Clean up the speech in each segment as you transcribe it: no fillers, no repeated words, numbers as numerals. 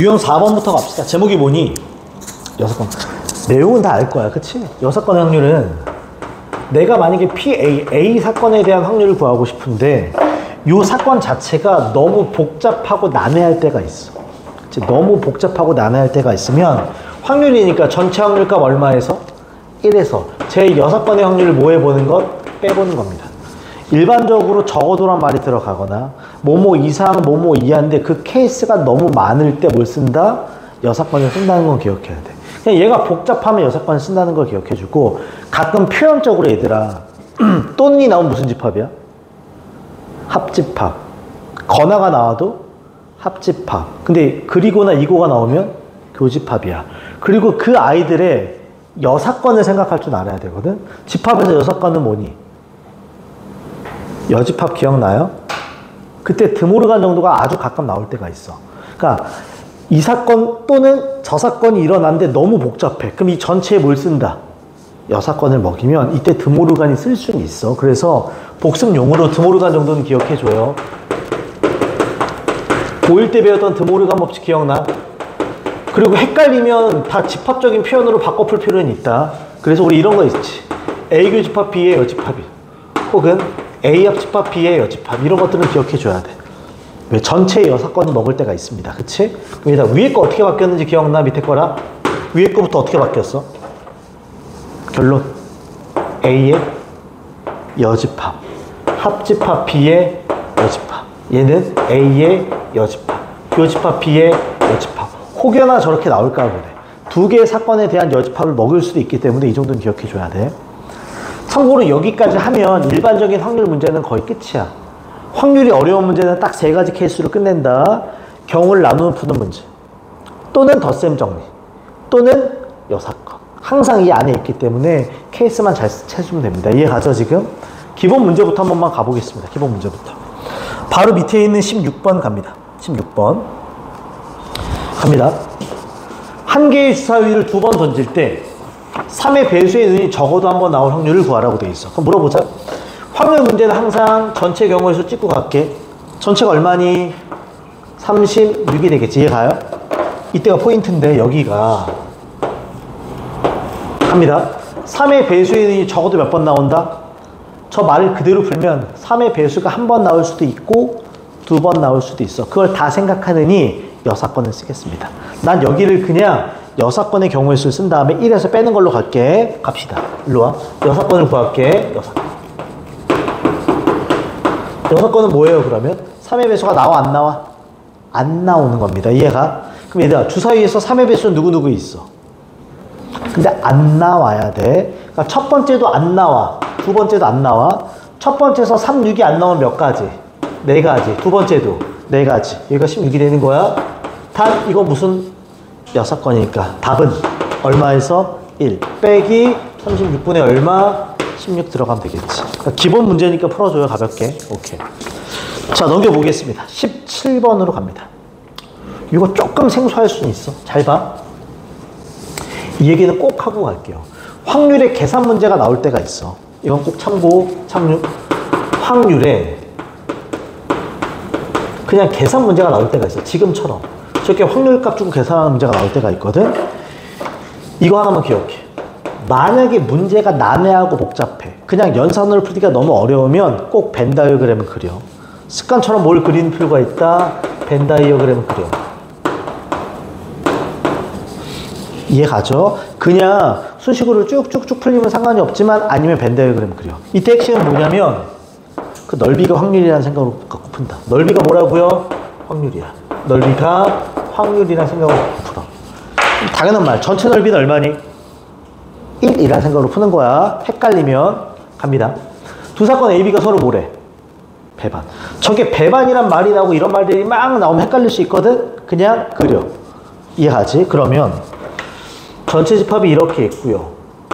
유형 4번부터 갑시다. 제목이 뭐니? 6건. 내용은 다 알 거야. 그치? 6건의 확률은 내가 만약에 A 사건에 대한 확률을 구하고 싶은데 이 사건 자체가 너무 복잡하고 난해할 때가 있어. 그치? 너무 복잡하고 난해할 때가 있으면 확률이니까 전체 확률값 얼마에서? 1에서 제 6건의 확률을 뭐 해보는 것? 빼보는 겁니다. 일반적으로 적어도란 말이 들어가거나 뭐뭐 이상 뭐뭐 이하인데 그 케이스가 너무 많을 때 뭘 쓴다? 6건을 쓴다는 건 기억해야 돼. 그냥 얘가 복잡하면 6건을 쓴다는 걸 기억해주고, 가끔 표현적으로 얘들아 또는이 나오면 무슨 집합이야? 합집합. 거나가 나와도 합집합. 근데 그리고나 이고가 나오면 교집합이야. 그리고 그 아이들의 여사건을 생각할 줄 알아야 되거든. 집합에서 여사건은 뭐니? 여집합 기억나요? 그때 드모르간 정도가 아주 가끔 나올 때가 있어. 그러니까 이 사건 또는 저 사건이 일어났는데 너무 복잡해. 그럼 이 전체에 뭘 쓴다? 여사건을 먹이면 이때 드모르간이 쓸 수는 있어. 그래서 복습용으로 드모르간 정도는 기억해줘요. 고1 때 배웠던 드모르간 법칙 기억나? 그리고 헷갈리면 다 집합적인 표현으로 바꿔 풀 필요는 있다. 그래서 우리 이런 거 있지. A 교집합 B의 여집합이, 혹은 A 합집합 B의 여집합, 이런 것들은 기억해줘야 돼. 왜? 전체의 여사건이 먹을 때가 있습니다. 그치? 그럼 위에 거 어떻게 바뀌었는지 기억나? 밑에 거랑 위에 거부터 어떻게 바뀌었어? 결론 A의 여집합, 합집합 B의 여집합, 얘는 A의 여집합, 교집합 B의 여집합. 혹여나 저렇게 나올까 보네. 두 개의 사건에 대한 여집합을 먹을 수도 있기 때문에 이 정도는 기억해줘야 돼. 참고로 여기까지 하면 일반적인 확률 문제는 거의 끝이야. 확률이 어려운 문제는 딱 3가지 케이스로 끝낸다. 경우를 나누어 푸는 문제, 또는 덧셈 정리, 또는 여사건. 항상 이 안에 있기 때문에 케이스만 잘 채주면 됩니다. 이해가죠 지금? 기본 문제부터 한 번만 가보겠습니다. 기본 문제부터. 바로 밑에 있는 16번 갑니다. 16번 갑니다. 한 개의 주사위를 2번 던질 때 3의 배수의 눈이 적어도 한 번 나올 확률을 구하라고 돼 있어. 그럼 물어보자. 확률 문제는 항상 전체 경우의 수 찍고 갈게. 전체가 얼마니? 36이 되겠지. 이해가요? 이때가 포인트인데 여기가 갑니다. 3의 배수의 눈이 적어도 몇 번 나온다? 저 말을 그대로 풀면 3의 배수가 한 번 나올 수도 있고 2번 나올 수도 있어. 그걸 다 생각하느니 여사건을 쓰겠습니다. 난 여기를 그냥 여사건의 경우의 수를 쓴 다음에 1에서 빼는 걸로 갈게. 갑시다. 일로 와. 여사건을 구할게. 여사건. 여사건은 뭐예요 그러면? 3의 배수가 나와 안 나와? 안 나오는 겁니다. 이해가? 그럼 얘들아 주사위에서 3의 배수는 누구누구 있어? 근데 안 나와야 돼. 그러니까 첫 번째도 안 나와. 두 번째도 안 나와. 첫 번째에서 3, 6이 안 나오면 몇 가지? 4가지. 두 번째도 4가지. 여기가 16이 되는 거야. 단 이거 무슨 여사건이니까 답은 얼마에서 1 빼기 36분의 얼마? 16 들어가면 되겠지. 그러니까 기본 문제니까 풀어줘요 가볍게. 오케이. 자 넘겨보겠습니다. 17번으로 갑니다. 이거 조금 생소할 수는 있어. 잘 봐. 이 얘기는 꼭 하고 갈게요. 확률의 계산 문제가 나올 때가 있어. 이건 꼭 참고. 확률에 그냥 계산 문제가 나올 때가 있어. 지금처럼 저렇게 확률값 주고 계산하는 문제가 나올 때가 있거든. 이거 하나만 기억해. 만약에 문제가 난해하고 복잡해, 그냥 연산으로 풀기가 너무 어려우면 꼭 벤 다이어그램을 그려. 습관처럼 뭘 그리는 필요가 있다? 벤 다이어그램을 그려. 이해가죠? 그냥 수식으로 쭉쭉쭉 풀리면 상관이 없지만 아니면 벤 다이어그램을 그려. 이때 핵심은 뭐냐면 그 넓이가 확률이라는 생각으로 갖고 푼다. 넓이가 뭐라고요? 확률이야. 넓이가 확률이라는 생각으로 풀어. 당연한 말. 전체 넓이는 얼마니? 1이라는 생각으로 푸는 거야. 헷갈리면 갑니다. 두 사건 A, B가 서로 뭐래? 배반. 저게 배반이란 말이 나오고 이런 말들이 막 나오면 헷갈릴 수 있거든? 그냥 그려. 이해하지? 그러면 전체 집합이 이렇게 있고요.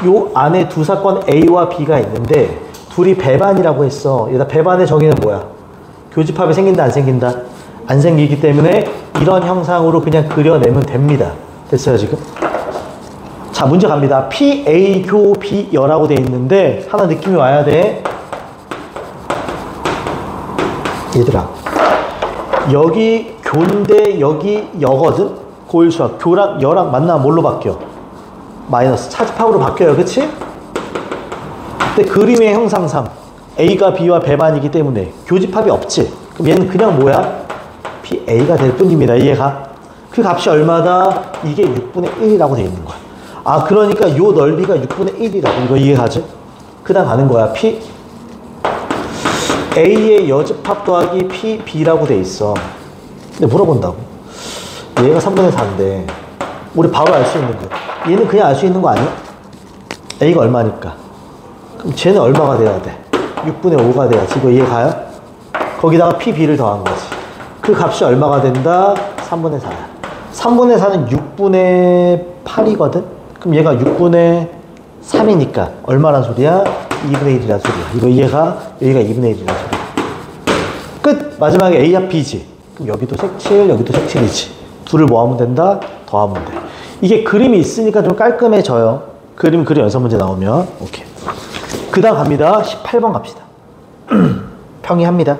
요 안에 두 사건 A와 B가 있는데 둘이 배반이라고 했어. 얘다 배반의 정의는 뭐야? 교집합이 생긴다 안 생긴다? 안 생기기 때문에 이런 형상으로 그냥 그려내면 됩니다. 됐어요 지금? 자 문제 갑니다. P, A, 교, B, 여라고 돼 있는데 하나 느낌이 와야 돼. 얘들아 여기 교인데 여기 여거든? 고일수학. 교랑, 여랑 만나면 뭘로 바뀌어? 마이너스. 차집합으로 바뀌어요. 그치? 근데 그림의 형상상 A가 B와 배반이기 때문에 교집합이 없지. 그럼 얘는 그냥 뭐야? BA가 될 뿐입니다. 이해가? 그 값이 얼마다? 이게 6분의 1이라고 되어 있는 거야. 아, 그러니까 요 넓이가 6분의 1이라고. 이거 이해가지? 그 다음 가는 거야. P A의 여집합 더하기 P B라고 돼 있어. 근데 물어본다고. 얘가 3분의 4인데 우리 바로 알 수 있는 거야. 얘는 그냥 알 수 있는 거 아니야? A가 얼마니까? 그럼 쟤는 얼마가 돼야 돼? 6분의 5가 돼야지. 이거 이해가요? 거기다가 P B를 더한 거지. 그 값이 얼마가 된다? 3분의 4야. 3분의 4는 6분의 8이거든? 그럼 얘가 6분의 3이니까 얼마란 소리야? 2분의 1이란 소리야. 이거 이해가? 여기가 2분의 1이란 소리야. 끝! 마지막에 A합 B지. 그럼 여기도 색칠, 여기도 색칠이지. 둘을 뭐 하면 된다? 더하면 돼. 이게 그림이 있으니까 좀 깔끔해져요. 그림 연습 문제 나오면. 오케이. 그 다음 갑니다. 18번 갑시다. 평이합니다.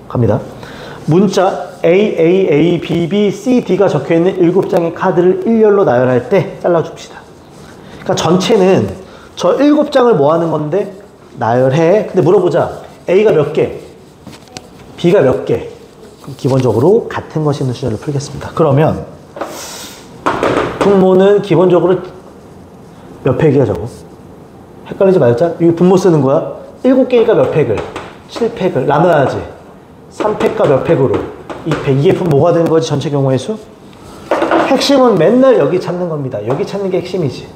갑니다. 문자 A, B, B, C, D가 적혀있는 7장의 카드를 일렬로 나열할 때 잘라줍시다. 그러니까 전체는 저 7장을 뭐 하는 건데? 나열해. 근데 물어보자. A가 몇 개? B가 몇 개? 그럼 기본적으로 같은 것이 있는 수준을 풀겠습니다. 그러면 분모는 기본적으로 몇 팩이야 저거? 헷갈리지 말자. 여기 분모 쓰는 거야. 7개니까 몇 팩을? 7팩을 나눠야지. 3팩과 몇 팩으로? 2팩. 이게 뭐가 되는 거지? 전체 경우의 수? 핵심은 맨날 여기 찾는 겁니다. 여기 찾는 게 핵심이지.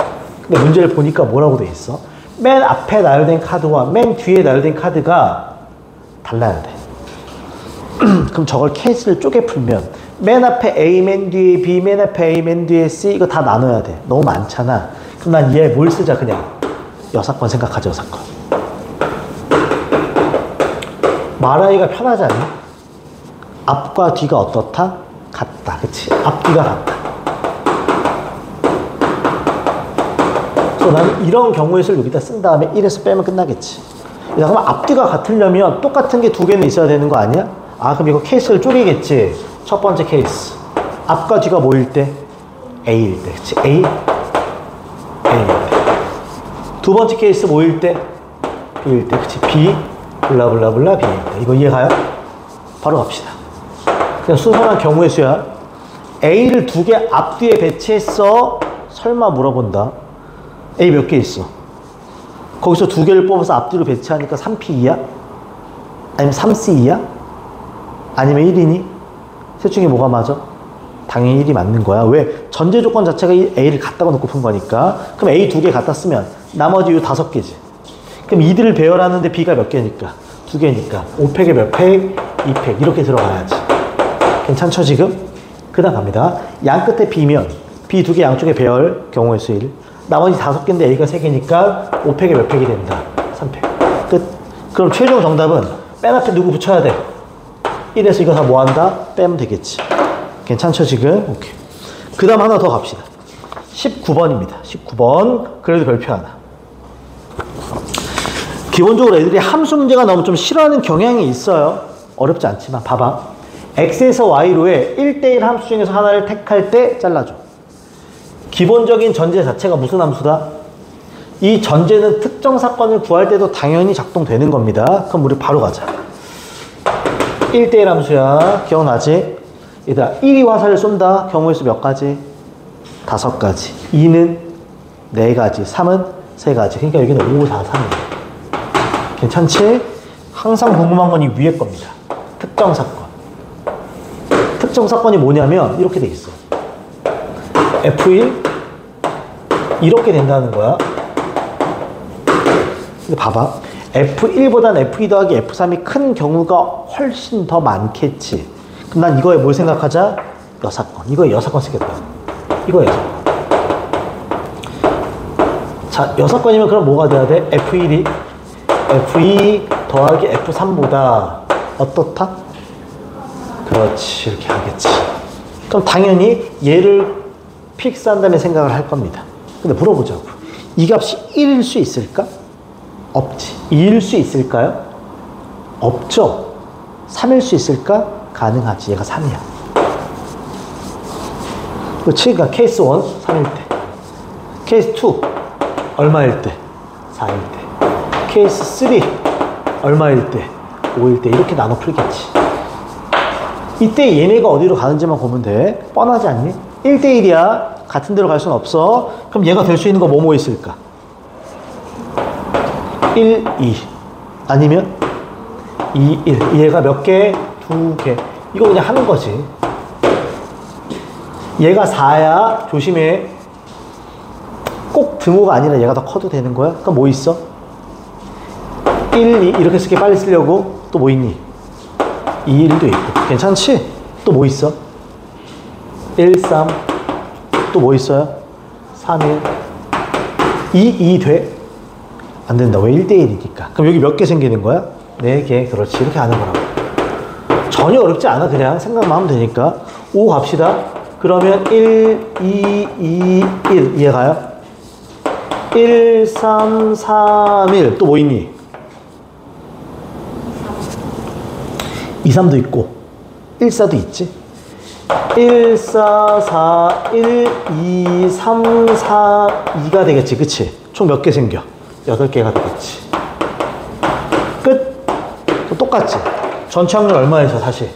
근데 문제를 보니까 뭐라고 돼 있어? 맨 앞에 나열된 카드와 맨 뒤에 나열된 카드가 달라야 돼. 그럼 저걸 케이스를 쪼개 풀면 맨 앞에 A, 맨 뒤에 B, 맨 앞에 A, 맨 뒤에 C 이거 다 나눠야 돼. 너무 많잖아. 그럼 난 얘 뭘 쓰자 그냥. 여사건 생각하자. 여사건. 말하기가 편하지 않니? 앞과 뒤가 어떻다? 같다. 그치? 앞뒤가 같다. 그래서 나는 이런 경우의 수를 여기다 쓴 다음에 1에서 빼면 끝나겠지. 그럼 앞뒤가 같으려면 똑같은 게 2개는 있어야 되는 거 아니야? 아, 그럼 이거 케이스를 쪼개겠지. 첫 번째 케이스. 앞과 뒤가 뭐일 때? A일 때. 그치? A일 때. 두 번째 케이스 뭐일 때? B일 때. 그치? B. 블라블라블라 B일 때. 이거 이해가요? 바로 갑시다. 그냥 순수한 경우의 수야. A를 2개 앞뒤에 배치했어. 설마 물어본다. A 몇 개 있어? 거기서 2개를 뽑아서 앞뒤로 배치하니까 3P2야? 아니면 3C2야? 아니면 1이니? 셋 중에 뭐가 맞아? 당연히 1이 맞는 거야. 왜? 전제 조건 자체가 A를 갖다가 놓고 푼 거니까. 그럼 A 2개 갖다 쓰면 나머지 이 5개지. 그럼 이들을 배열하는데 B가 몇 개니까? 2개니까. 5팩에 몇 팩? 2팩. 이렇게 들어가야지. 괜찮죠 지금? 그 다음 갑니다. 양 끝에 B면 B 2개 양쪽에 배열 경우의 수 1. 나머지 5개인데 A가 3개니까 5팩에 몇 팩이 된다? 3팩. 끝. 그럼 최종 정답은 맨 앞에 누구 붙여야 돼? 1에서 이거 다 뭐 한다? 빼면 되겠지. 괜찮죠 지금? 오케이. 그 다음 하나 더 갑시다. 19번입니다. 19번. 그래도 별표 하나. 기본적으로 애들이 함수 문제가 너무 좀 싫어하는 경향이 있어요. 어렵지 않지만 봐봐. x에서 y로의 1대1 함수 중에서 하나를 택할 때 잘라줘. 기본적인 전제 자체가 무슨 함수다? 이 전제는 특정 사건을 구할 때도 당연히 작동되는 겁니다. 그럼 우리 바로 가자. 1대1 함수야. 기억나지? 얘들아 1이 화살을 쏜다. 경우의 수 몇 가지? 5가지. 2는 4가지. 3은 3가지. 그러니까 여기는 5, 4, 3이야. 괜찮지? 항상 궁금한 건 이 위에 겁니다. 특정 사건. 특정 사건이 뭐냐면 이렇게 돼 있어. F1 이렇게 된다는 거야. 근데 봐봐. F1보단 F2 더하기 F3이 큰 경우가 훨씬 더 많겠지. 그럼 난 이거에 뭘 생각하자? 여사건. 이거에 여사건 쓰겠다. 이거에 여사건. 자, 여사건이면 그럼 뭐가 돼야 돼? F1이 F2 더하기 F3보다 어떻다? 그렇지. 이렇게 하겠지. 그럼 당연히 얘를 픽스한 다음에 생각을 할 겁니다. 근데 물어보자고. 이 값이 1일 수 있을까? 없지. 2일 수 있을까요? 없죠. 3일 수 있을까? 가능하지. 얘가 3이야. 그렇지? 그러니까 케이스 1, 3일 때. 케이스 2, 얼마일 때? 4일 때. 케이스 3, 얼마일 때? 5일 때. 이렇게 나눠 풀겠지. 이때 얘네가 어디로 가는지만 보면 돼. 뻔하지 않니? 1대1이야. 같은 데로 갈 수는 없어. 그럼 얘가 될 수 있는 거 뭐 있을까? 1, 2. 아니면 2, 1. 얘가 몇 개? 2개. 이거 그냥 하는 거지. 얘가 4야. 조심해. 꼭 등호가 아니라 얘가 더 커도 되는 거야. 그럼 뭐 있어? 1, 2 이렇게 쓸게 빨리 쓰려고. 또 뭐 있니? 2, 1도 있고. 괜찮지? 또 뭐 있어? 1, 3. 또 뭐 있어요? 3, 1. 2 돼? 안 된다. 왜 1대1이니까. 그럼 여기 몇 개 생기는 거야? 4개. 그렇지. 이렇게 하는 거라고. 전혀 어렵지 않아. 그냥 생각만 하면 되니까. 5 갑시다. 그러면 1, 2, 2, 1. 이해가요? 1, 3, 3, 1. 또 뭐 있니? 2, 3도 있고 1, 4도 있지. 1, 4, 4, 1, 2, 3, 4, 2가 되겠지. 그치? 총 몇 개 생겨? 8개가 되겠지. 끝. 똑같지? 전체 확률 얼마에서 다시?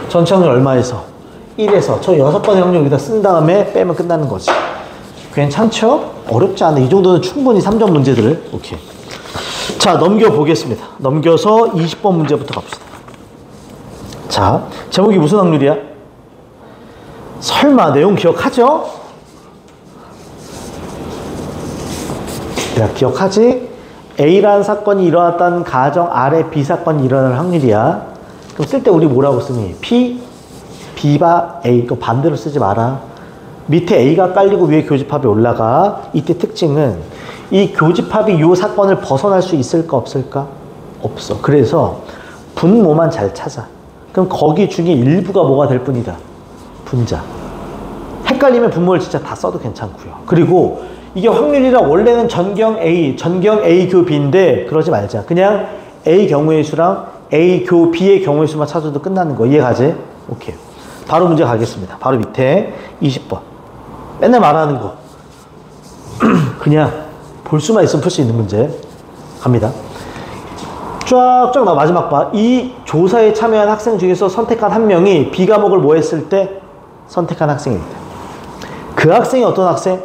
전체 확률 얼마에서? 1에서 저 6번의 확률 여기다 쓴 다음에 빼면 끝나는 거지. 괜찮죠? 어렵지 않아. 이 정도는 충분히 3점 문제들을. 오케이. 자, 넘겨보겠습니다. 넘겨서 20번 문제부터 갑시다. 자, 제목이 무슨 확률이야? 설마 내용 기억하죠? 야, 기억하지? A라는 사건이 일어났다는 가정 아래 B 사건이 일어날 확률이야. 그럼 쓸 때 우리 뭐라고 쓰니? P, B바 A. 이거 반대로 쓰지 마라. 밑에 A가 깔리고 위에 교집합이 올라가. 이때 특징은 이 교집합이 이 사건을 벗어날 수 있을까 없을까? 없어. 그래서 분모만 잘 찾아. 그럼 거기 중에 일부가 뭐가 될 뿐이다. 분자. 헷갈리면 분모를 진짜 다 써도 괜찮고요. 그리고 이게 확률이라 원래는 전경 A, 전경 A 교 B인데 그러지 말자. 그냥 A 경우의 수랑 A 교 B의 경우의 수만 찾아도 끝나는 거. 이해가지? 오케이. 바로 문제 가겠습니다. 바로 밑에 20번. 맨날 말하는 거. 그냥 볼 수만 있으면 풀 수 있는 문제. 갑니다. 쫙쫙 나 마지막 봐. 이 조사에 참여한 학생 중에서 선택한 한 명이 B 과목을 뭐 했을 때? 선택한 학생입니다. 그 학생이 어떤 학생?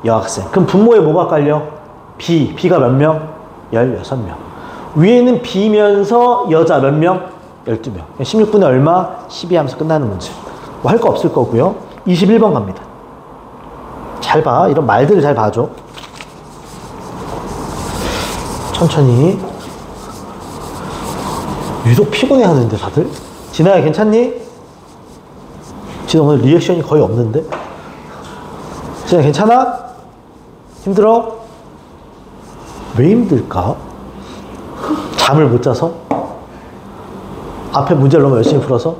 여학생. 그럼 분모에 뭐가 깔려? B. B가 몇 명? 16명. 위에는 B면서 여자 몇 명? 12명. 16분의 얼마? 12 하면서 끝나는 문제. 뭐 할 거 없을 거고요. 21번 갑니다. 잘 봐. 이런 말들을 잘 봐줘. 천천히. 유독 피곤해 하는데 다들? 진아야 괜찮니? 진아 오늘 리액션이 거의 없는데? 진아 괜찮아? 힘들어? 왜 힘들까? 잠을 못 자서? 앞에 문제를 너무 열심히 풀어서?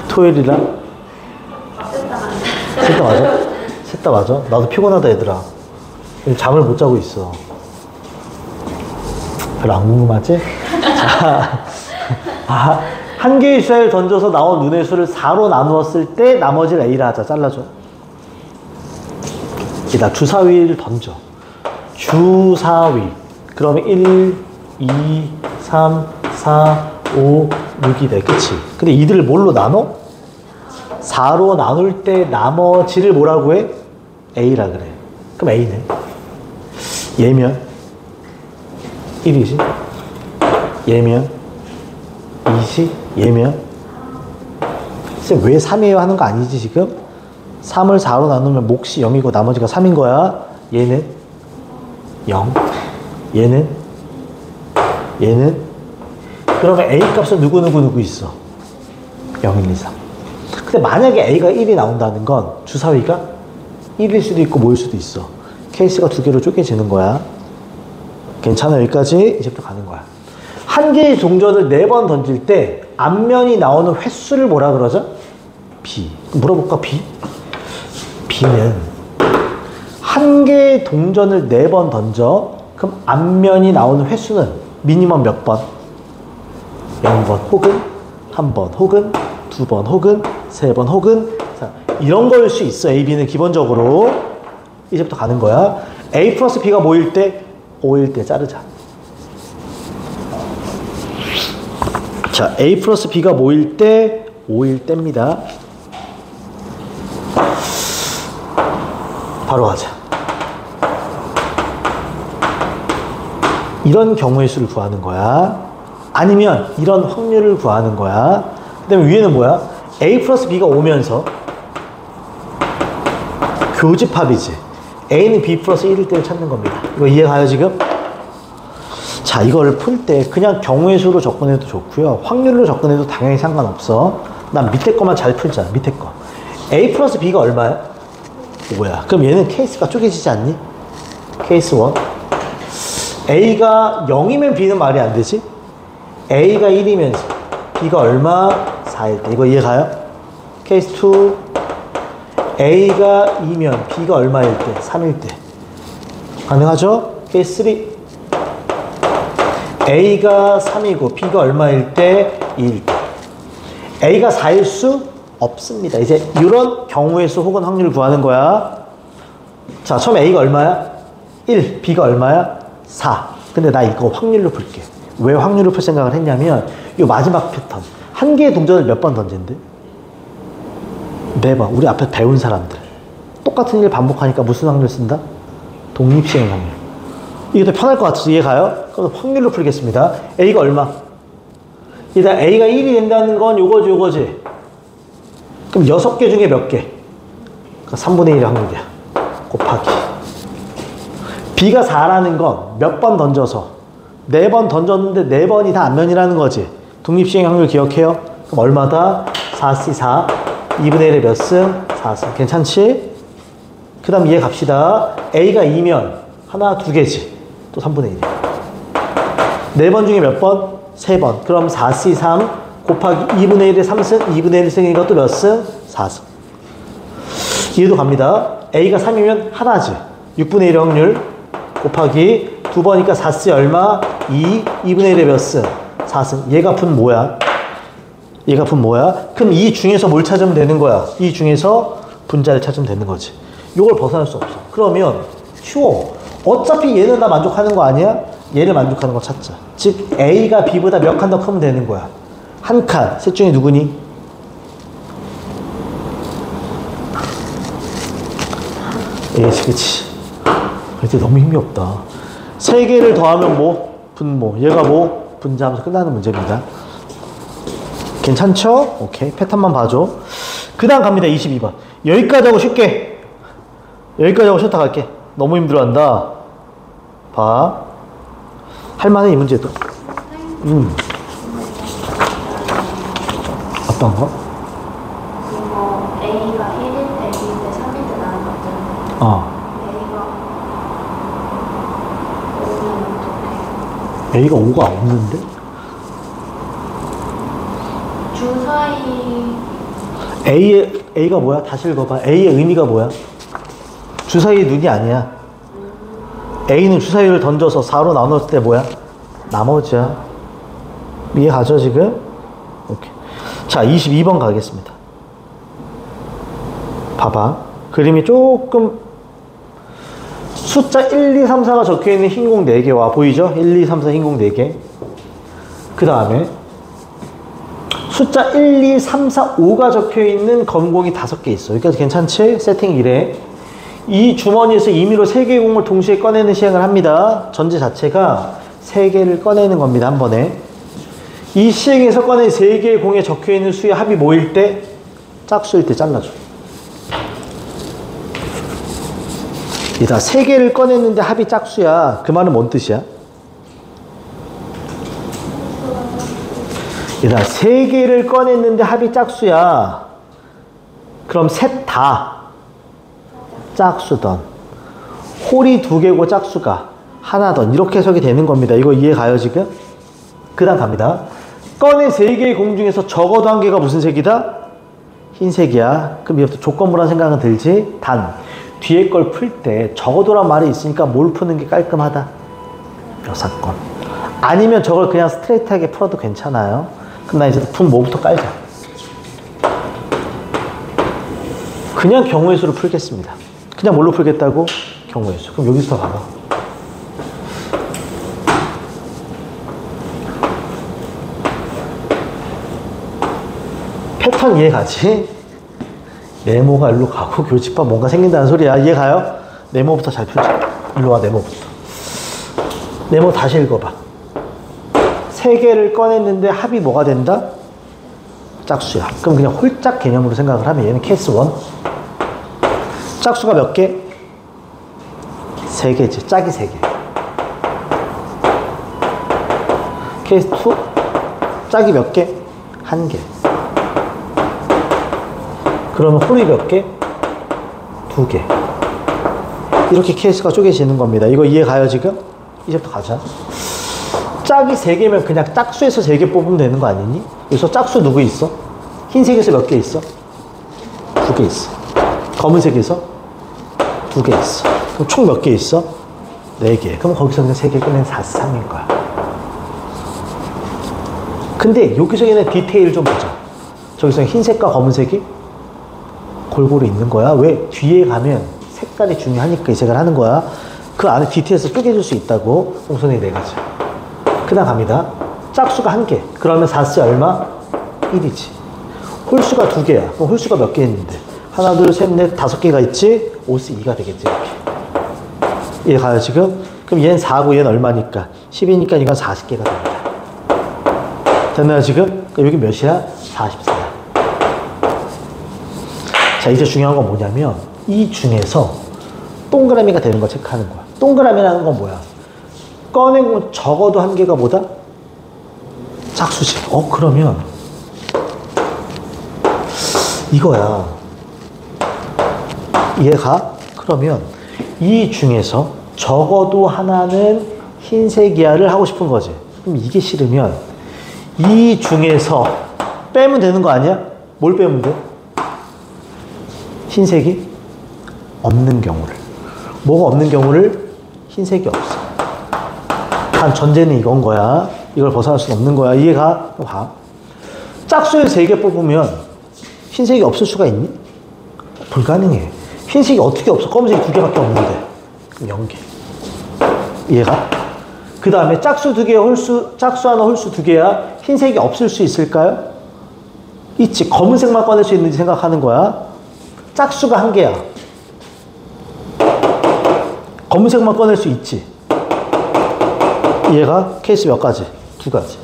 토요일이라? 셋 다 맞아? 셋 다 맞아? 나도 피곤하다 얘들아. 잠을 못 자고 있어. 별로 안 궁금하지? 자, 한 개의 주사위를 던져서 나온 눈의 수를 4로 나누었을 때 나머지를 A라 하자. 잘라줘. 나 주사위를 던져. 주사위. 그러면 1, 2, 3, 4, 5, 6이 돼. 그치? 근데 이들을 뭘로 나눠? 4로 나눌 때 나머지를 뭐라고 해? A라 그래. 그럼 A네. 얘면 1이지? 얘면 2지? 얘면 쌤 왜 3이에요 하는 거 아니지 지금? 3을 4로 나누면 몫이 0이고 나머지가 3인 거야. 얘는 0. 얘는 그러면 A 값은 누구 있어? 0, 1, 2, 3. 근데 만약에 A가 1이 나온다는 건 주사위가 1일 수도 있고 뭐일 수도 있어. 케이스가 두 개로 쪼개지는 거야. 괜찮아? 여기까지 이제부터 가는 거야. 한 개의 동전을 4번 던질 때 앞면이 나오는 횟수를 뭐라 그러죠? B. 물어볼까? B? B는 한 개의 동전을 4번 던져. 그럼 앞면이 나오는 횟수는 미니멈 몇 번? 0번 혹은 1번 혹은 2번 혹은 3번 혹은 이런 거일 수 있어. A, B는 기본적으로. 이제부터 가는 거야. A 플러스 B가 뭐일 때? 5일 때 자르자. 자, A 플러스 B가 뭐일 때? 5일 때입니다. 바로 가자. 이런 경우의 수를 구하는 거야. 아니면 이런 확률을 구하는 거야. 그 다음에 위에는 뭐야? A 플러스 B가 오면서 교집합이지. A는 B 플러스 1일 때를 찾는 겁니다. 이거 이해가요 지금? 자, 이거를 풀 때 그냥 경우의 수로 접근해도 좋고요. 확률로 접근해도 당연히 상관없어. 난 밑에 거만 잘 풀자. 밑에 거. A 플러스 B가 얼마야? 5야. 그럼 얘는 케이스가 쪼개지지 않니? 케이스 1. A가 0이면 B는 말이 안 되지? A가 1이면서 B가 얼마? 4일 때. 이거 이해가요? 케이스 2. A가 2면 B가 얼마일 때? 3일 때. 가능하죠? 케이스 3. A가 3이고 B가 얼마일 때? 2일 때. A가 4일 수 없습니다. 이제 이런 경우의 수 혹은 확률을 구하는 거야. 자, 처음에 A가 얼마야? 1. B가 얼마야? 4. 근데 나 이거 확률로 풀게. 왜 확률로 풀 생각을 했냐면 이 마지막 패턴. 한 개의 동전을 몇 번 던진대? 4번. 우리 앞에 배운 사람들. 똑같은 일 반복하니까 무슨 확률 쓴다? 독립시행 확률. 이게 더 편할 것 같아서 이해가요? 그럼 확률로 풀겠습니다. A가 얼마? 일단 A가 1이 된다는 건 요거지. 그럼 6개 중에 몇 개? 그러니까 3분의 1의 확률이야. 곱하기. B가 4라는 건 몇 번 던져서 4번 던졌는데 4번이 다 안면이라는 거지. 독립시행 확률 기억해요? 그럼 얼마다? 4C4 2분의 1의 몇 승? 4승. 괜찮지? 그 다음 이해 갑시다. A가 2면 하나, 2개지. 또 3분의 1이야. 4번 중에 몇 번? 3번. 그럼 4C3 곱하기 2분의 1의 3승, 2분의 1승이니까 또 몇 승? 4승. 이해도 갑니다. A가 3이면 하나지. 6분의 1의 확률 곱하기 2번이니까 4C 얼마? 2분의 1의 몇 승? 4승. 얘가 분 뭐야? 얘가 분 뭐야? 그럼 이 중에서 뭘 찾으면 되는 거야? 이 중에서 분자를 찾으면 되는 거지. 이걸 벗어날 수 없어. 그러면 쉬워. 어차피 얘는 다 만족하는 거 아니야? 얘를 만족하는 거 찾자. 즉 A가 B보다 몇 칸 더 크면 되는 거야. 한 칸. 셋 중에 누구니? A지, 그치? 근데 너무 힘이 없다. 3개를 더하면 뭐? 분모. 얘가 뭐? 분자하면서 끝나는 문제입니다. 괜찮죠? 오케이. 패턴만 봐줘. 그 다음 갑니다. 22번. 여기까지 하고 쉽게. 여기까지 하고 쉬었다 갈게. 너무 힘들어한다. 봐. 할만해, 이 문제도. 어떤 거? 이거 A가 1일 때, 2일 때, 3일 때 나는 거잖아. A가 5가 없는데? 주사위 A가 뭐야? 다시 읽어봐. A의 의미가 뭐야? 주사위의 눈이 아니야. A는 주사위를 던져서 4로 나눴을 때 뭐야? 나머지야. 이해가죠 지금? 오케이. 자, 22번 가겠습니다. 봐봐. 그림이 조금 숫자 1, 2, 3, 4가 적혀있는 흰 공 4개와 보이죠? 1, 2, 3, 4 흰 공 4개. 그 다음에 숫자 1, 2, 3, 4, 5가 적혀있는 검공이 5개 있어. 여기까지 괜찮지? 세팅 이래. 이 주머니에서 임의로 3개의 공을 동시에 꺼내는 시행을 합니다. 전제 자체가 3개를 꺼내는 겁니다. 한 번에. 이 시행에서 꺼낸 3개의 공에 적혀있는 수의 합이 뭐일 때? 짝수일 때 잘라줘. 이다 3개를 꺼냈는데 합이 짝수야. 그 말은 뭔 뜻이야? 이다 3개를 꺼냈는데 합이 짝수야. 그럼 셋 다 짝수던 홀이 2개고 짝수가 하나던 이렇게 해석이 되는 겁니다. 이거 이해 가요 지금? 그 다음 갑니다. 꺼낸 3개의 공 중에서 적어도 1개가 무슨 색이다? 흰색이야. 그럼 이제부터 조건부란 생각은 들지? 단 뒤에 걸 풀 때 적어도란 말이 있으니까 뭘 푸는 게 깔끔하다? 여사건. 아니면 저걸 그냥 스트레이트하게 풀어도 괜찮아요. 그럼 나 이제 분 뭐부터 깔자. 그냥 경우의 수로 풀겠습니다. 그냥 뭘로 풀겠다고? 경우의 수. 그럼 여기서 봐봐. 패턴 이해가지? 네모가 일로 가고 교집합 뭔가 생긴다는 소리야. 이해가요? 네모부터 잘 풀자. 일로 와, 네모부터. 네모 다시 읽어봐. 세 개를 꺼냈는데 합이 뭐가 된다? 짝수야. 그럼 그냥 홀짝 개념으로 생각을 하면 얘는 케이스 1. 짝수가 몇 개? 3개지. 짝이 3개. 케이스 2. 짝이 몇 개? 1개. 그러면 홀이 몇 개? 2개. 이렇게 케이스가 쪼개지는 겁니다. 이거 이해가요, 지금? 이제부터 가자. 짝이 3개면 그냥 짝수에서 3개 뽑으면 되는 거 아니니? 여기서 짝수 누구 있어? 흰색에서 몇 개 있어? 2개 있어. 검은색에서 2개 있어. 그럼 총 몇 개 있어? 4개. 그럼 거기서 그냥 3개 꺼낸 4,3인 거야. 근데 여기서 얘는 디테일 좀 보자. 저기서 흰색과 검은색이 골고루 있는 거야. 왜? 뒤에 가면 색깔이 중요하니까 이 색을 하는 거야. 그 안에 디테일에서 쪼개질 수 있다고. 공선이 4가지. 그 다음 갑니다. 짝수가 1개. 그러면 4스 얼마? 1이지. 홀수가 2개야. 그럼 홀수가 몇 개 있는데? 하나, 둘, 셋, 넷, 5개가 있지? 5스 2가 되겠지, 이렇게. 이해가요, 지금? 그럼 얘는 4고 얘는 얼마니까? 10이니까 이건 40개가 됩니다. 됐나요, 지금? 그럼 여기 몇이야? 44야. 자, 이제 중요한 건 뭐냐면, 이 중에서 동그라미가 되는 거 체크하는 거야. 동그라미라는 건 뭐야? 꺼내고 적어도 1개가 뭐다? 짝수지. 그러면 이거야. 이해가? 그러면 이 중에서 적어도 하나는 흰색이야를 하고 싶은 거지. 그럼 이게 싫으면 이 중에서 빼면 되는 거 아니야? 뭘 빼면 돼? 흰색이 없는 경우를. 뭐가 없는 경우를? 흰색이 없어. 단 전제는 이건 거야. 이걸 벗어날 수는 없는 거야. 이해가? 봐. 짝수에 3개 뽑으면 흰색이 없을 수가 있니? 불가능해. 흰색이 어떻게 없어? 검은색이 2개밖에 없는데. 그럼 0개. 이해가? 그 다음에 짝수 2개, 짝수 하나, 홀수 2개야. 흰색이 없을 수 있을까요? 있지. 검은색만 꺼낼 수 있는지 생각하는 거야. 짝수가 1개야. 검은색만 꺼낼 수 있지. 얘가 케이스 몇 가지? 2가지.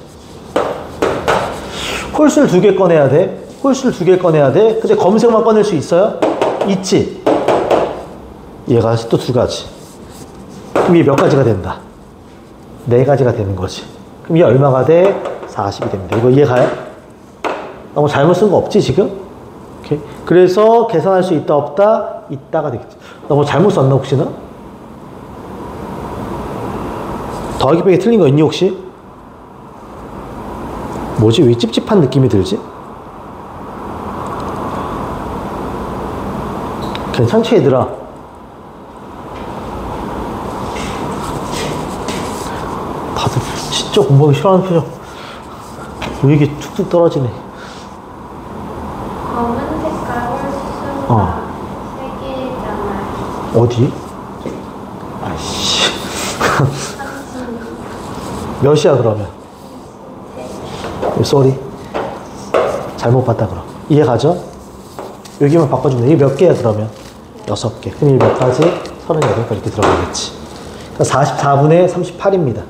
홀수를 2개 꺼내야 돼. 홀수를 2개 꺼내야 돼. 근데 검은색만 꺼낼 수 있어요? 있지. 얘가 또 2가지. 그럼 얘 몇 가지가 된다? 4가지가 되는 거지. 그럼 얘 얼마가 돼? 40이 됩니다. 이거 이해가요? 너무 잘못 쓴 거 없지, 지금? 오케이. 그래서 계산할 수 있다, 없다? 있다가 되겠지. 너무 잘못 썼나, 혹시나? 더하기 빼기 틀린 거 있니, 혹시? 뭐지? 왜 찝찝한 느낌이 들지? 괜찮지, 얘들아? 다들 진짜 공부하기 싫어하는 표정. 왜 이게 툭툭 떨어지네. 검은 색깔 홀수가 3개잖아요. 어디? 아이씨. 몇이야, 그러면? 쏘리. 잘못 봤다, 그럼. 이해 가죠? 여기만 바꿔주면 돼. 이게 몇 개야, 그러면? 6개. 그럼 이게 몇 가지? 38가 이렇게 들어가겠지. 그러니까 44분의 38입니다.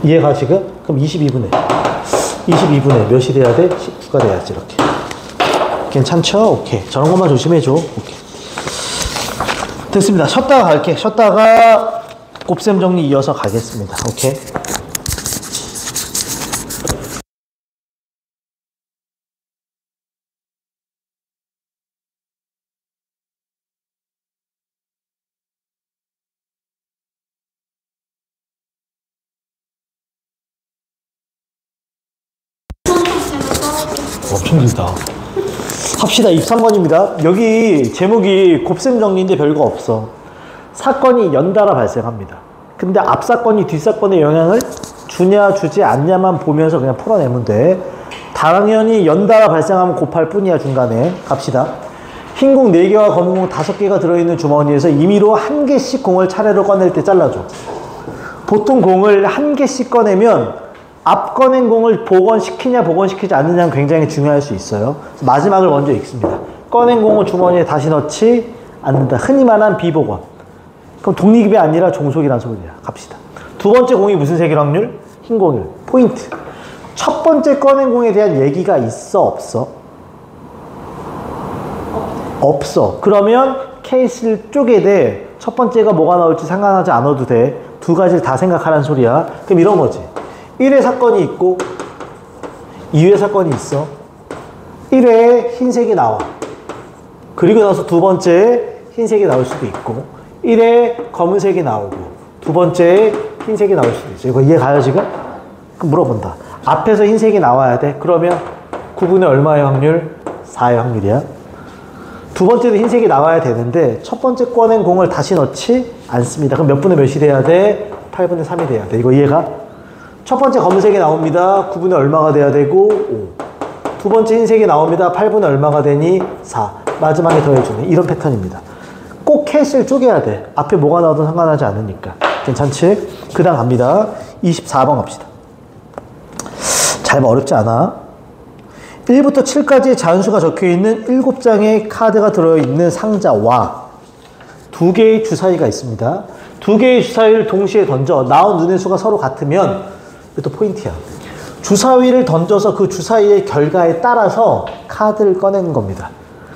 이해가 지금? 그럼 22분의. 22분의 몇이 돼야 돼? 19가 돼야지, 이렇게. 괜찮죠? 오케이. 저런 것만 조심해줘. 오케이. 됐습니다. 쉬었다가 갈게. 쉬었다가 곱셈 정리 이어서 가겠습니다. 오케이. 엄청 길다. 합시다. 23번입니다. 여기 제목이 곱셈 정리인데 별거 없어. 사건이 연달아 발생합니다. 근데 앞 사건이 뒷 사건에 영향을 주냐 주지 않냐만 보면서 그냥 풀어내면 돼. 당연히 연달아 발생하면 곱할 뿐이야. 중간에 갑시다. 흰 공 4개와 검은 공 5개가 들어있는 주머니에서 임의로 1개씩 공을 차례로 꺼낼 때 잘라줘. 보통 공을 1개씩 꺼내면 앞 꺼낸 공을 복원시키냐 복원시키지 않느냐는 굉장히 중요할 수 있어요. 마지막을 먼저 읽습니다. 꺼낸 공을 주머니에 다시 넣지 않는다. 흔히 말하는 비복원. 그럼 독립이 아니라 종속이라는 소리야. 갑시다. 두 번째 공이 무슨 색일 확률? 흰 공일. 포인트. 첫 번째 꺼낸 공에 대한 얘기가 있어 없어? 없어. 그러면 케이스를 쪼개 돼. 첫 번째가 뭐가 나올지 상관하지 않아도 돼. 두 가지를 다 생각하라는 소리야. 그럼 이런 거지. 1회 사건이 있고 2회 사건이 있어. 1회에 흰색이 나와. 그리고 나서 두 번째에 흰색이 나올 수도 있고 1회에 검은색이 나오고 두 번째에 흰색이 나올 수도 있어. 이거 이해가요 지금? 그럼 물어본다. 앞에서 흰색이 나와야 돼. 그러면 9분의 얼마의 확률? 4의 확률이야. 두 번째도 흰색이 나와야 되는데 첫 번째 꺼낸 공을 다시 넣지 않습니다. 그럼 몇 분의 몇이 돼야 돼? 8분의 3이 돼야 돼. 이거 이해가? 첫 번째 검은색이 나옵니다. 9분의 얼마가 돼야 되고 5. 두 번째 흰색이 나옵니다. 8분의 얼마가 되니 4. 마지막에 더해주는 이런 패턴입니다. 꼭 케이스를 쪼개야 돼. 앞에 뭐가 나와도 상관하지 않으니까. 괜찮지? 그 다음 갑니다. 24번 갑시다. 잘 봐. 어렵지 않아. 1부터 7까지의 자연수가 적혀있는 7장의 카드가 들어있는 상자와 2개의 주사위가 있습니다. 2개의 주사위를 동시에 던져 나온 눈의 수가 서로 같으면 이것도 포인트야. 주사위를 던져서 그 주사위의 결과에 따라서 카드를 꺼내는 겁니다.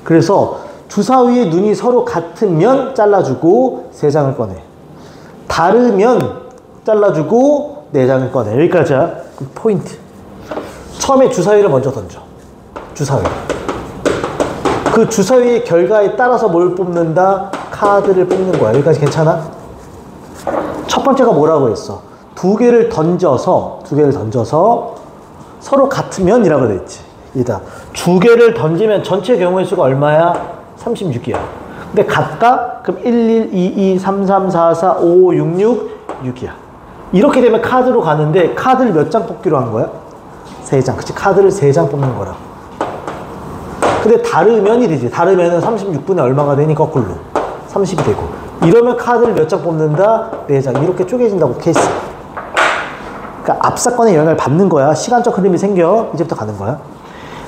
그래서 주사위의 눈이 서로 같으면 잘라주고 3장을 꺼내. 다르면 잘라주고 4장을 꺼내. 여기까지야. 포인트. 처음에 주사위를 먼저 던져. 주사위. 그 주사위의 결과에 따라서 뭘 뽑는다? 카드를 뽑는 거야. 여기까지 괜찮아? 첫 번째가 뭐라고 했어? 2개를 던져서 서로 같으면 이라고 돼 있지. 이다. 2개를 던지면 전체 경우의 수가 얼마야? 36이야. 근데 같다? 그럼 1, 1, 2, 2, 3, 3, 4, 4, 5, 6, 6, 6이야. 이렇게 되면 카드로 가는데 카드를 몇 장 뽑기로 한 거야? 3장. 그치? 카드를 3장 뽑는 거라. 근데 다르면 이되지. 다르면은 36분의 얼마가 되니 거꾸로 30이 되고. 이러면 카드를 몇 장 뽑는다? 4장. 이렇게 쪼개진다고 케이스. 그러니까 앞 사건의 영향을 받는 거야. 시간적 흐름이 생겨. 이제부터 가는 거야.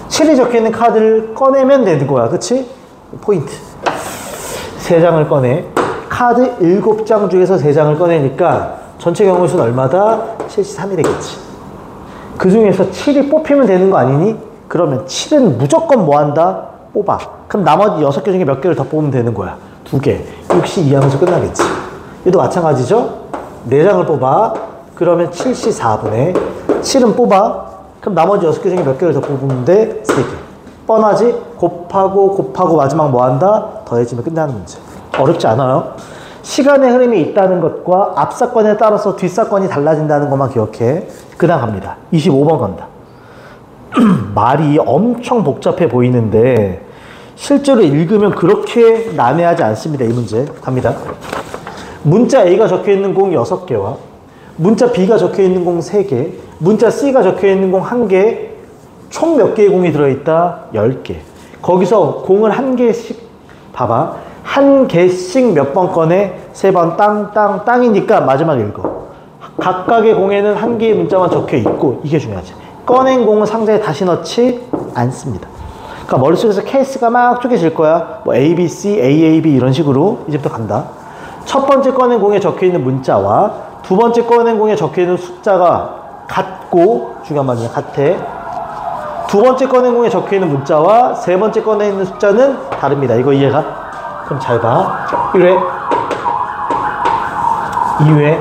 7이 적혀있는 카드를 꺼내면 되는 거야. 그치? 포인트. 3장을 꺼내. 카드 7장 중에서 3장을 꺼내니까 전체 경우의 수는 얼마다? 73이 되겠지. 그 중에서 7이 뽑히면 되는 거 아니니? 그러면 7은 무조건 뭐 한다? 뽑아. 그럼 나머지 6개 중에 몇 개를 더 뽑으면 되는 거야? 2개. 62 하면서 끝나겠지. 얘도 마찬가지죠? 4장을 뽑아. 그러면 74분의 7은 뽑아. 그럼 나머지 6개 중에 몇 개를 더 뽑으면 돼? 3개. 뻔하지? 곱하고 마지막 뭐 한다? 더해지면 끝나는 문제. 어렵지 않아요? 시간의 흐름이 있다는 것과 앞 사건에 따라서 뒷 사건이 달라진다는 것만 기억해. 그 다음 갑니다. 25번 간다. 말이 엄청 복잡해 보이는데 실제로 읽으면 그렇게 난해하지 않습니다. 이 문제 갑니다. 문자 A가 적혀있는 공 6개와 문자 B가 적혀있는 공 3개, 문자 C가 적혀있는 공 1개, 총 몇 개의 공이 들어있다? 10개. 거기서 공을 1개씩 봐봐. 1개씩 몇 번 꺼내? 3번 땅이니까 마지막 읽어. 각각의 공에는 1개의 문자만 적혀있고 이게 중요하지. 꺼낸 공은 상자에 다시 넣지 않습니다. 그러니까 머릿속에서 케이스가 막 쪼개질 거야. 뭐 A, B, C, A, A, B 이런 식으로 이제부터 간다. 첫 번째 꺼낸 공에 적혀있는 문자와 두 번째 꺼낸 공에 적혀있는 숫자가 같고, 중요한 말이야, 같아. 두 번째 꺼낸 공에 적혀있는 문자와 세 번째 꺼내 있는 숫자는 다릅니다. 이거 이해가? 그럼 잘 봐. 1회, 2회,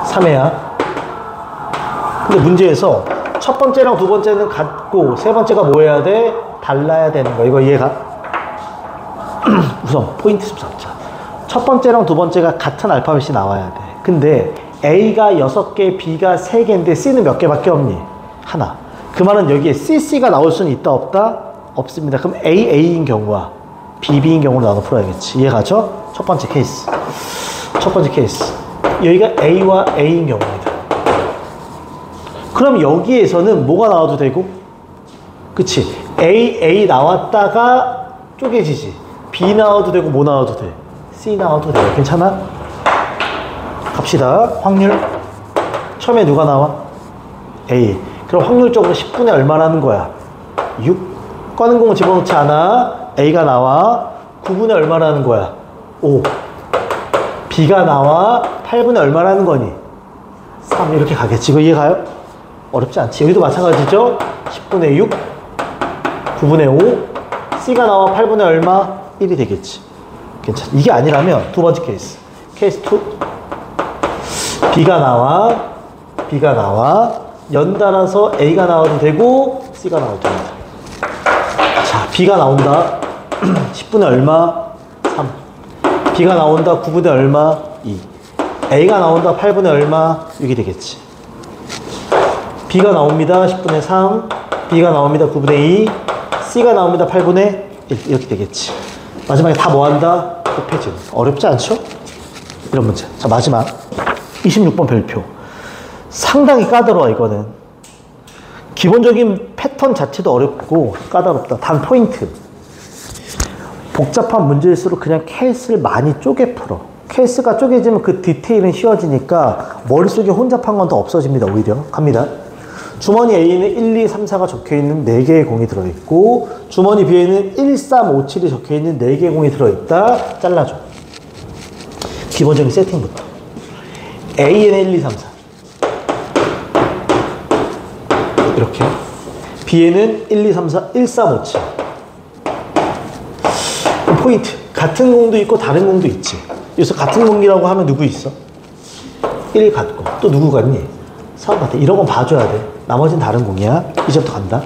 3회야. 근데 문제에서 첫 번째랑 두 번째는 같고 세 번째가 뭐 해야 돼? 달라야 되는 거야. 이거 이해가? 우선 포인트 좀 잡자. 첫 번째랑 두 번째가 같은 알파벳이 나와야 돼. 근데 A가 6개, B가 3개인데 C는 몇 개밖에 없니? 하나. 그 말은 여기에 CC가 나올 수는 있다 없다? 없습니다. 그럼 AA인 경우와 BB인 경우로 나눠 풀어야겠지. 이해가죠? 첫 번째 케이스. 첫 번째 케이스. 여기가 A와 A인 경우입니다. 그럼 여기에서는 뭐가 나와도 되고? 그치? A 나왔다가 쪼개지지. B 나와도 되고 뭐 나와도 돼. C 나와도 돼. 괜찮아? 갑시다. 확률. 처음에 누가 나와? A. 그럼 확률적으로 10분의 얼마라는 거야? 6. 꺼낸 공을 집어넣지 않아. A가 나와. 9분의 얼마라는 거야? 5. B가 나와. 8분의 얼마라는 거니? 3. 이렇게 가겠지. 이거 이해가요? 어렵지 않지. 여기도 마찬가지죠? 10분의 6. 9분의 5. C가 나와. 8분의 얼마? 1이 되겠지. 괜찮아. 이게 아니라면 두 번째 케이스. 케이스 2. B가 나와. 연달아서 A가 나와도 되고 C가 나와도 됩니다. 자, B가 나온다. 10분의 얼마? 3. B가 나온다. 9분의 얼마? 2. A가 나온다. 8분의 얼마? 6이 되겠지. B가 나옵니다. 10분의 3. B가 나옵니다. 9분의 2. C가 나옵니다. 8분의 1. 이렇게 되겠지. 마지막에 다 뭐한다? 곱해지는. 어렵지 않죠? 이런 문제. 자, 마지막 26번 별표. 상당히 까다로워. 이거는 기본적인 패턴 자체도 어렵고 까다롭다. 단 포인트. 복잡한 문제일수록 그냥 케이스를 많이 쪼개 풀어. 케이스가 쪼개지면 그 디테일은 쉬워지니까 머릿속에 혼잡한 건 더 없어집니다. 오히려. 갑니다. 주머니 A에는 1, 2, 3, 4가 적혀있는 4개의 공이 들어있고 주머니 B에는 1, 3, 5, 7이 적혀있는 4개의 공이 들어있다. 잘라줘. 기본적인 세팅부터. A에는 1, 2, 3, 4 이렇게. B에는 1, 2, 3, 4, 1, 3, 5, 7. 포인트. 같은 공도 있고 다른 공도 있지. 여기서 같은 공이라고 하면 누구 있어? 1 같고 또 누구 같니? 4 같아. 이런 건 봐줘야 돼. 나머지는 다른 공이야. 이제부터 간다.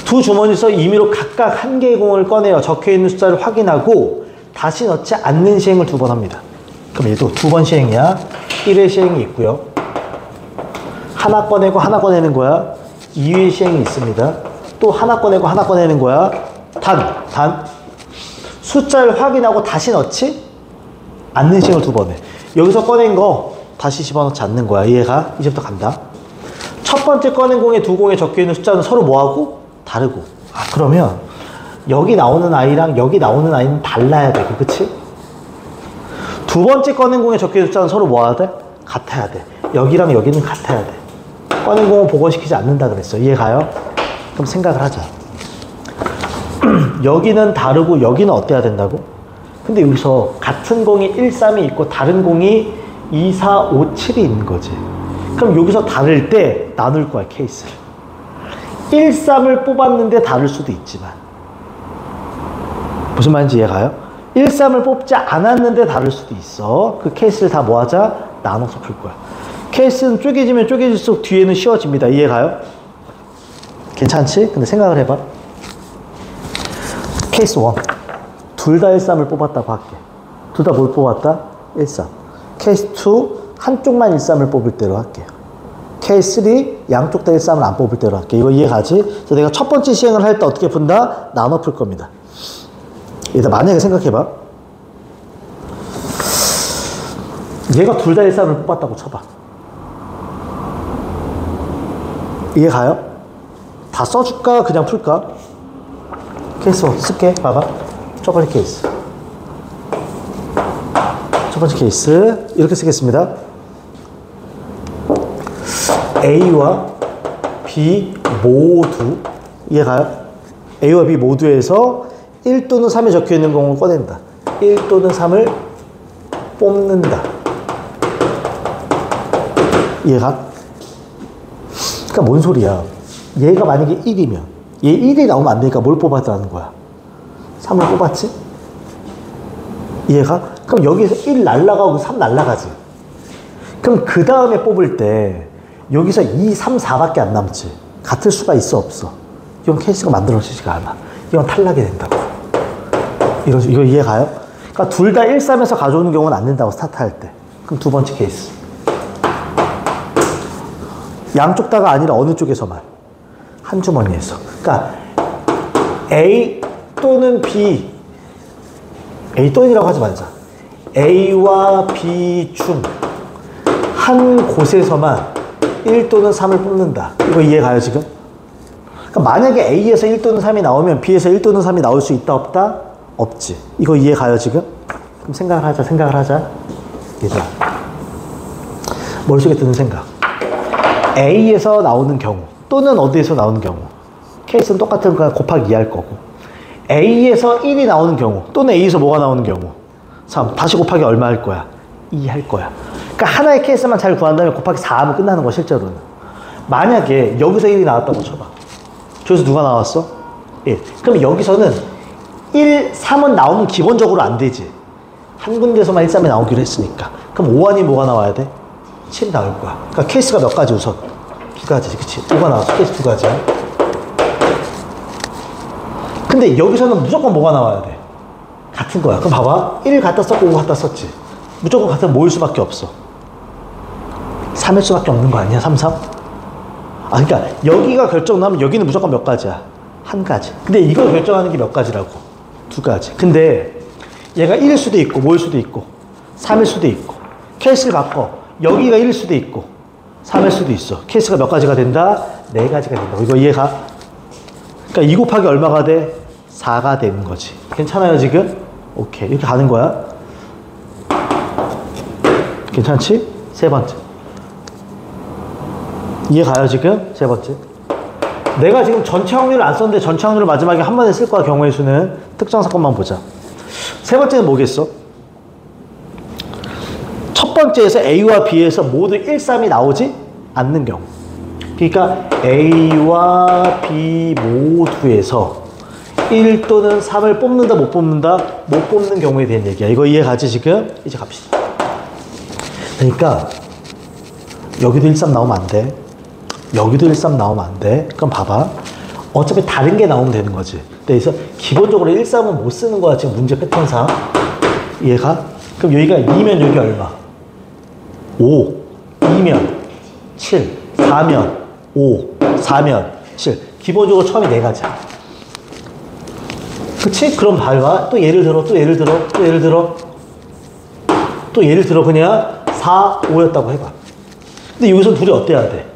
두 주머니에서 임의로 각각 한 개의 공을 꺼내어 적혀있는 숫자를 확인하고 다시 넣지 않는 시행을 2번 합니다. 그럼 얘도 2번 시행이야. 1회 시행이 있고요. 하나 꺼내고 하나 꺼내는 거야. 2회 시행이 있습니다. 또 하나 꺼내고 하나 꺼내는 거야. 단. 숫자를 확인하고 다시 넣지 않는 시행을 2번 해. 여기서 꺼낸 거 다시 집어넣지 않는 거야. 이해가? 이제부터 간다. 첫 번째 꺼낸 공에 두 공에 적혀있는 숫자는 서로 뭐하고? 다르고. 그러면 여기 나오는 아이랑 여기 나오는 아이는 달라야 돼. 그치? 두 번째 꺼낸 공에 적혀있는 숫자는 서로 뭐해야 돼? 같아야 돼. 여기랑 여기는 같아야 돼. 꺼낸 공은 복원시키지 않는다 그랬어. 이해가요? 그럼 생각을 하자. 여기는 다르고 여기는 어때야 된다고? 근데 여기서 같은 공이 1, 3이 있고 다른 공이 2, 4, 5, 7이 있는 거지. 그럼 여기서 다를 때 나눌 거야, 케이스를. 1, 3을 뽑았는데 다를 수도 있지만. 무슨 말인지 이해가요? 1, 3을 뽑지 않았는데 다를 수도 있어. 그 케이스를 다 뭐하자? 나눠서 풀 거야. 케이스는 쪼개지면 쪼개질수록 뒤에는 쉬워집니다. 이해가요? 괜찮지? 근데 생각을 해봐. 케이스 1. 둘 다 1, 3을 뽑았다고 할게. 둘 다 뭘 뽑았다? 1, 3. 케이스 2. 한쪽만 1, 3을 뽑을 대로 할게요. 케이스 3. 양쪽 다 1, 3을 안 뽑을 대로 할게. 이거 이해가지? 그래서 내가 첫 번째 시행을 할 때 어떻게 푼다? 나눠 풀 겁니다. 일단 만약에 생각해봐. 얘가 둘 다 1, 3을 뽑았다고 쳐봐. 이해가요? 다 써줄까? 그냥 풀까? 케이스 1 쓸게. 봐봐. 첫 번째 케이스. 첫 번째 케이스. 이렇게 쓰겠습니다. A와 B 모두. 이해가요? A와 B 모두에서 1 또는 3에 적혀있는 공을 꺼낸다. 1 또는 3을 뽑는다. 이해가? 그러니까 뭔 소리야. 얘가 만약에 1이면 얘 1이 나오면 안 되니까 뭘 뽑았다는 거야? 3을 뽑았지? 이해가? 그럼 여기서 1 날라가고 3 날라가지. 그럼 그 다음에 뽑을 때 여기서 2, 3, 4밖에 안 남지. 같을 수가 있어 없어? 이건 케이스가 만들어지지가 않아. 이건 탈락이 된다고. 이거 이해가요? 그러니까 둘 다 1, 3에서 가져오는 경우는 안 된다고 스타트할 때. 그럼 두 번째 케이스. 양쪽 다가 아니라 어느 쪽에서만? 한 주머니에서. 그러니까 A 또는 B, A 또는이라고 하지 말자. A와 B 중 한 곳에서만 1 또는 3을 뽑는다. 이거 이해가요 지금? 그러니까 만약에 A에서 1 또는 3이 나오면 B에서 1 또는 3이 나올 수 있다 없다? 없지. 이거 이해 가요 지금? 그럼 생각을 하자. 얘들아, 머릿속에 드는 생각. A에서 나오는 경우 또는 어디에서 나오는 경우, 케이스는 똑같은 거 곱하기 2 할 거고, A에서 1이 나오는 경우 또는 A에서 뭐가 나오는 경우 3 다시 곱하기 얼마 할 거야? 2 할 거야. 그러니까 하나의 케이스만 잘 구한 다음에 곱하기 4 하면 끝나는 거야 실제로는. 만약에 여기서 1이 나왔다고 쳐봐. 저기서 누가 나왔어? 1. 그럼 여기서는 1, 3은 나오면 기본적으로 안 되지. 한 군데서만 1, 3이 나오기로 했으니까. 그럼 5 아니면 뭐가 나와야 돼? 7이 나올 거야. 그러니까 케이스가 몇 가지 우선? 2가지지, 그치? 5가 나왔어. 케이스 2가지야. 근데 여기서는 무조건 뭐가 나와야 돼? 같은 거야. 그럼 봐봐. 1 갖다 썼고 5 갖다 썼지. 무조건 같은 모일 수밖에 없어. 3일 수밖에 없는 거 아니야? 3, 3? 그러니까 여기가 결정나면 여기는 무조건 몇 가지야? 한 가지. 근데 이걸 결정하는 게 몇 가지라고? 2가지. 근데 얘가 1일 수도 있고 뭐일 수도 있고 3일 수도 있고 케이스를 바꿔. 여기가 1일 수도 있고 3일 수도 있어. 케이스가 몇 가지가 된다? 4가지가 된다. 이거 이해가? 그러니까 2 곱하기 얼마가 돼? 4가 되는 거지. 괜찮아요 지금? 오케이. 이렇게 가는 거야. 괜찮지? 세 번째. 이해 가요 지금? 세 번째. 내가 지금 전체 확률을 안 썼는데 전체 확률을 마지막에 한 번에 쓸 거야. 경우의 수는. 특정 사건만 보자. 세 번째는 뭐겠어? 첫 번째에서 A와 B에서 모두 1, 3이 나오지 않는 경우. 그러니까 A와 B 모두에서 1 또는 3을 뽑는다 못 뽑는다? 못 뽑는 경우에 대한 얘기야. 이거 이해 가지 지금? 이제 갑시다. 그러니까 여기도 1, 3 나오면 안 돼. 여기도 1, 3 나오면 안 돼. 그럼 봐봐. 어차피 다른 게 나오면 되는 거지. 그래서 기본적으로 1, 3은 못 쓰는 거야 지금 문제 패턴상. 이해가? 그럼 여기가 2면 여기 얼마? 5. 2면 7. 4면 5. 4면 7. 기본적으로 처음에 4가지야. 그치? 그럼 봐봐. 또 예를 들어 그냥 4, 5였다고 해봐. 근데 여기서 둘이 어때야 돼?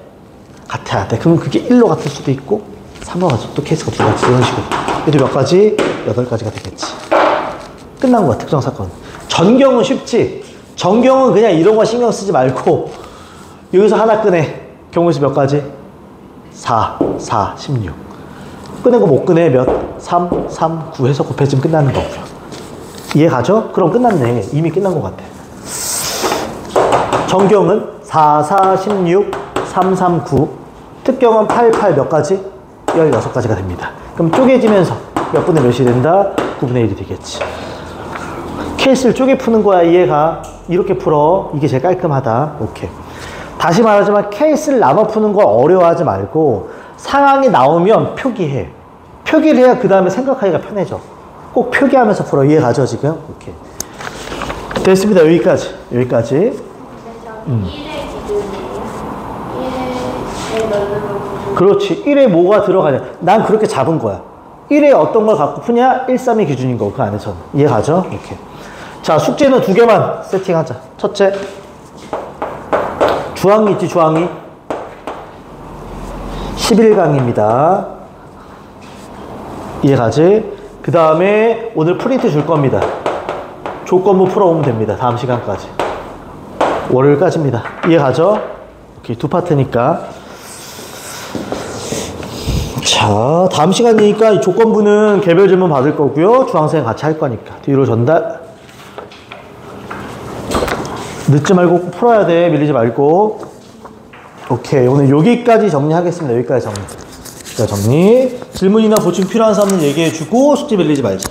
같아야 돼. 그럼 그게 1로 같을 수도 있고 3로 같을 수도 케이스가 2가지 이런 식으로. 얘도 몇 가지? 8가지가 되겠지. 끝난 거야 특정 사건. 전경은 쉽지. 전경은 그냥 이런 거 신경 쓰지 말고 여기서 하나 꺼내. 경우의 수 몇 가지? 4, 16. 꺼내고 못 꺼내 몇? 3, 9 해서 곱해지면 끝나는 거고요. 이해 가죠? 그럼 끝났네. 이미 끝난 것 같아. 전경은 4, 16, 3, 9. 특경은 8, 몇 가지? 16가지가 됩니다. 그럼 쪼개지면서 몇 분의 몇이 된다? 9분의 1이 되겠지. 케이스를 쪼개 푸는 거야. 이해가? 이렇게 풀어. 이게 제일 깔끔하다. 오케이. 다시 말하지만 케이스를 나눠 푸는 거 어려워하지 말고 상황이 나오면 표기해. 표기를 해야 그 다음에 생각하기가 편해져. 꼭 표기하면서 풀어. 이해 가죠 지금? 오케이. 됐습니다. 여기까지. 1의 기준이에요? 1의 넓은 그렇지. 1에 뭐가 들어가냐. 난 그렇게 잡은 거야. 1에 어떤 걸 갖고 푸냐? 1, 3이 기준인 거고 그 안에서는. 이해 가죠? 오케이. 자, 숙제는 2개만 세팅하자. 첫째, 주항이 있지, 주항이. 11강입니다. 이해 가지? 그 다음에 오늘 프린트 줄 겁니다. 조건부 풀어오면 됩니다. 다음 시간까지. 월요일까지입니다. 이해 가죠? 오케이, 2파트니까. 자, 다음 시간이니까 이 조건부는 개별 질문 받을 거고요. 주황생 같이 할 거니까. 뒤로 전달. 늦지 말고 꼭 풀어야 돼. 밀리지 말고. 오케이. 오늘 여기까지 정리하겠습니다. 여기까지 정리. 자, 정리. 질문이나 보충 필요한 사람은 얘기해주고 숙제 밀리지 말자.